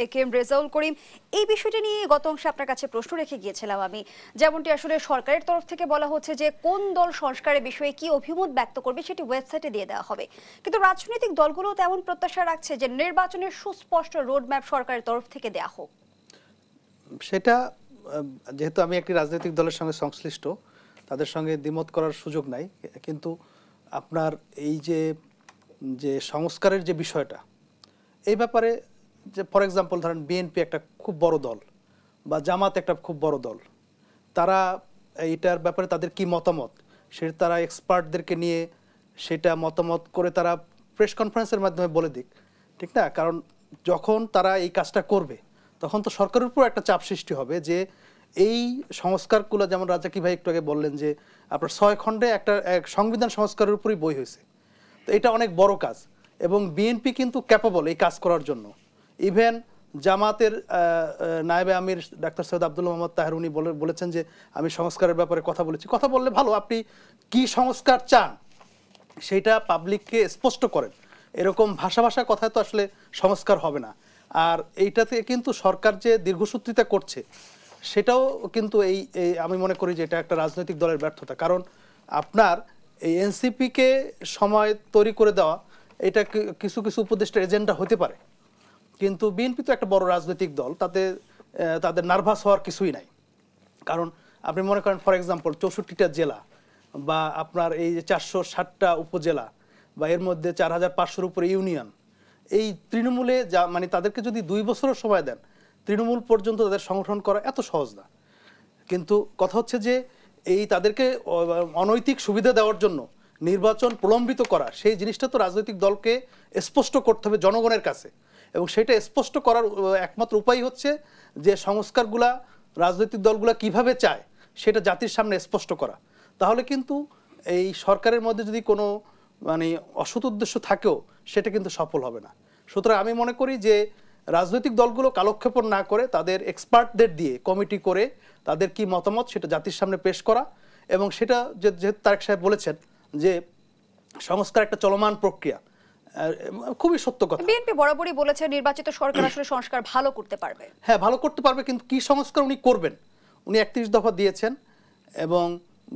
এ K M Rezaul Karim, এই বিষয়টি নিয়ে গত অংশে আপনার কাছে প্রশ্ন রেখে গিয়েছিলাম আমি, যেমনটি আসলে সরকারের তরফ থেকে বলা হচ্ছে যে কোন দল সংস্কারের বিষয়ে কি অভিমত ব্যক্ত করবে সেটি ওয়েবসাইটে দিয়ে দেওয়া হবে, কিন্তু রাজনৈতিক দলগুলো তেমন প্রত্যাশা রাখছে যে নির্বাচনের সুস্পষ্ট রোডম্যাপ সরকারের তরফ থেকে দেওয়া হোক। সেটা যেহেতু আমি একটি রাজনৈতিক দলের সঙ্গে সংশ্লিষ্ট, তাদের সঙ্গে দ্বিমত করার সুযোগ নাই, কিন্তু আপনার এই যে সংস্কারের যে বিষয়টা, এই ব্যাপারে যে ফর এক্সাম্পল ধরেন বিএনপি একটা খুব বড় দল বা জামাত একটা খুব বড় দল, তারা এইটার ব্যাপারে তাদের কি মতামত সেটা তারা এক্সপার্টদেরকে নিয়ে সেটা মতামত করে তারা প্রেস কনফারেন্সের মাধ্যমে বলে দিক, ঠিক না? কারণ যখন তারা এই কাজটা করবে তখন তো সরকারের উপর একটা চাপ সৃষ্টি হবে যে এই সংস্কারগুলো, যেমন রাজাকি ভাই একটু আগে বললেন যে আপনার 6 খণ্ডে একটা সংবিধান সংস্কারের উপরই বই হয়েছে, তো এটা অনেক বড় কাজ এবং বিএনপি কিন্তু ক্যাপাবল এই কাজ করার জন্য। ইভেন জামাতের নায়েবে আমির ডাক্তার সৈয়দ আব্দুল মোহাম্মদ তাহের উনি বলেছেন যে আমি সংস্কারের ব্যাপারে কথা বলেছি। কথা বললে ভালো, আপনি কি সংস্কার চান সেইটা পাবলিককে স্পষ্ট করেন, এরকম ভাষা কথায় তো আসলে সংস্কার হবে না। আর এইটাতে কিন্তু সরকার যে দীর্ঘসূত্রিতা করছে সেটাও কিন্তু এই আমি মনে করি যে এটা একটা রাজনৈতিক দলের ব্যর্থতা। কারণ আপনার এই এনসিপিকে সময় তৈরি করে দেওয়া এটা কিছু উপদেষ্টার এজেন্ডা হতে পারে, কিন্তু বিএনপি তো একটা বড় রাজনৈতিক দল, তাদের নার্ভাস হওয়ার কিছুই নাই। কারণ আপনি মনে করেন ফর এক্সাম্পল 64টা জেলা বা আপনার এই যে 460টা উপজেলা বা এর মধ্যে 4500-এর উপরে ইউনিয়ন, এই তৃণমূলে যা মানে তাদেরকে যদি 2 বছরও সময় দেন তৃণমূল পর্যন্ত তাদের সংগঠন করা এত সহজ না। কিন্তু কথা হচ্ছে যে এই তাদেরকে অনৈতিক সুবিধা দেওয়ার জন্য নির্বাচন প্রলম্বিত করা, সেই জিনিসটা তো রাজনৈতিক দলকে স্পষ্ট করতে হবে জনগণের কাছে, এবং সেটা স্পষ্ট করার একমাত্র উপায় হচ্ছে যে সংস্কারগুলা রাজনৈতিক দলগুলা কিভাবে চায় সেটা জাতির সামনে স্পষ্ট করা। তাহলে কিন্তু এই সরকারের মধ্যে যদি কোনো মানে অসৎ উদ্দেশ্য থাকেও সেটা কিন্তু সফল হবে না। সুতরাং আমি মনে করি যে রাজনৈতিক দলগুলো কালক্ষেপণ না করে তাদের এক্সপার্টদের দিয়ে কমিটি করে তাদের কি মতামত সেটা জাতির সামনে পেশ করা, এবং সেটা যেহেতু তারেক সাহেব বলেছেন যে সংস্কার একটা চলমান প্রক্রিয়া, খুবই সত্য কথা। বিএনপি বরাবরই বলেছে নির্বাচিত সরকার আসলে সংস্কার ভালো করতে পারবে। হ্যাঁ, ভালো করতে পারবে, কিন্তু কি সংস্কার উনি করবেন? উনি 31 দফা দিয়েছেন এবং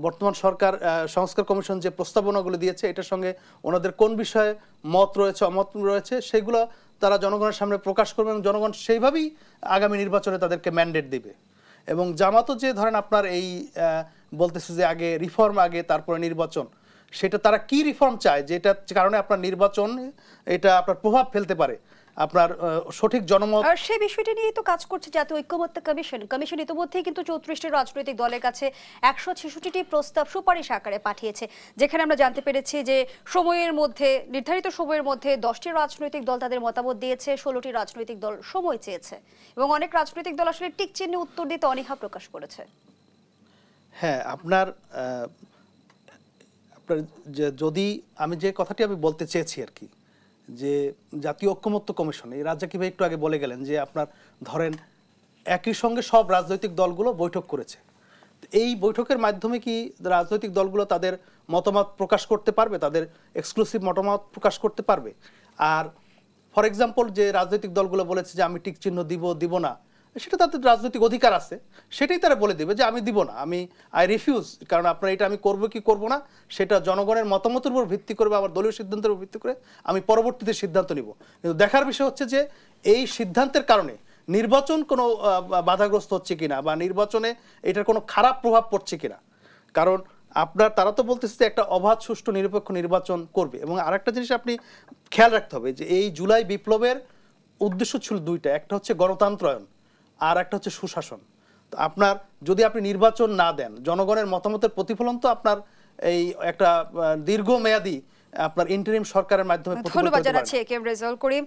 বর্তমান সরকার সংস্কার কমিশন যে প্রস্তাবনাগুলো দিয়েছে এটার সঙ্গে ওনাদের কোন বিষয়ে মত রয়েছে অমত রয়েছে সেগুলো তারা জনগণের সামনে প্রকাশ করবে এবং জনগণ সেইভাবেই আগামী নির্বাচনে তাদেরকে ম্যান্ডেট দিবে। এবং জামাতও যে ধরেন আপনার এই বলতেছে যে আগে রিফর্ম আগে তারপরে নির্বাচন, সেটা তারা কি রিফর্ম চায় যেটা কারণে আপনার নির্বাচন এটা আপনার প্রভাব ফেলতে পারে আপনার সঠিক জনমত। আর সেই বিষয়টা নিয়েই তো কাজ করছে জাতীয় ঐক্যমত্য কমিশন ইতিমধ্যেই কিন্তু 34টি রাজনৈতিক দলের কাছে 166টি প্রস্তাব সুপারিশ আকারে পাঠিয়েছে, যেখানে আমরা জানতে পেরেছি যে নির্ধারিত সময়ের মধ্যে 10টি রাজনৈতিক দল তাদের মতামত দিয়েছে, 16টি রাজনৈতিক দল সময় চেয়েছে এবং অনেক রাজনৈতিক দল আসলে টিক চিহ্নে উত্তর দিতে অনীহা প্রকাশ করেছে। হ্যাঁ, আপনার যদি আমি যে কথাটি আমি বলতে চেয়েছি আর কি, যে জাতীয় ঐক্যমত্য কমিশন, এই রাজাকি ভাই একটু আগে বলে গেলেন যে আপনার ধরেন একই সঙ্গে সব রাজনৈতিক দলগুলো বৈঠক করেছে, এই বৈঠকের মাধ্যমে কি রাজনৈতিক দলগুলো তাদের মতামত প্রকাশ করতে পারবে, তাদের এক্সক্লুসিভ মতামত প্রকাশ করতে পারবে? আর ফর এক্সাম্পল যে রাজনৈতিক দলগুলো বলেছে যে আমি টিক চিহ্ন দিব না, সেটা তাদের রাজনৈতিক অধিকার আছে, সেটাই তারা বলে দেবে যে আমি দিব না, আই রিফিউজ, কারণ আপনার এটা আমি করবো কি করবো না সেটা জনগণের মতামতের উপর ভিত্তি করে বা আমার দলীয় সিদ্ধান্তের উপর ভিত্তি করে আমি পরবর্তীতে সিদ্ধান্ত নিব। কিন্তু দেখার বিষয় হচ্ছে যে এই সিদ্ধান্তের কারণে নির্বাচন কোনো বাধাগ্রস্ত হচ্ছে কিনা বা নির্বাচনে এটার কোনো খারাপ প্রভাব পড়ছে কিনা। কারণ তারা তো বলতেছে যে একটা অবাধ সুষ্ঠু নিরপেক্ষ নির্বাচন করবে। এবং আরেকটা জিনিস আপনি খেয়াল রাখতে হবে যে এই জুলাই বিপ্লবের উদ্দেশ্য ছিল 2টা, একটা হচ্ছে গণতন্ত্রায়ন আর একটা হচ্ছে সুশাসন। তো আপনার যদি আপনি নির্বাচন না দেন, জনগণের মতামতের প্রতিফলন তো আপনার এই একটা দীর্ঘমেয়াদী আপনার ইন্টারিম সরকারের মাধ্যমে। ধন্যবাদ জানাচ্ছি এ কে এম রেজাউল করিম।